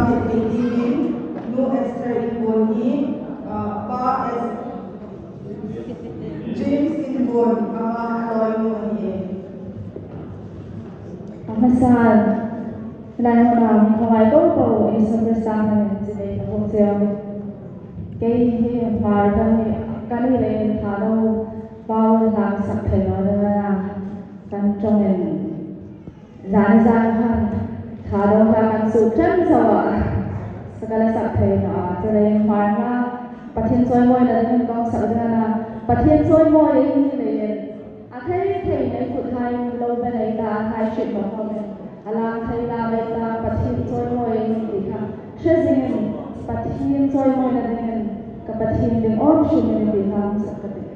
mi meeting no extra involved pa as James involved ama aloy mo ni Amasan lai ho na ngai ko ko isa prasang na jile ko se cái mà cái này thà đâu bao làm sạch thầy nó là căn trong mình dán hơn thà đâu là căn sụp chân rồi cái là sạch thầy nó cho nên hoàn là bắt thiên soi môi là mình con sợ ra là bắt thiên soi môi ấy như này thấy thầy này phụ thầy lâu bên này ta hai chuyện một hôm là thầy là bên ta bắt thiên soi môi thì không chưa gì bắt thiên soi môi là kapatid yung option na hindi lang sa kapatid.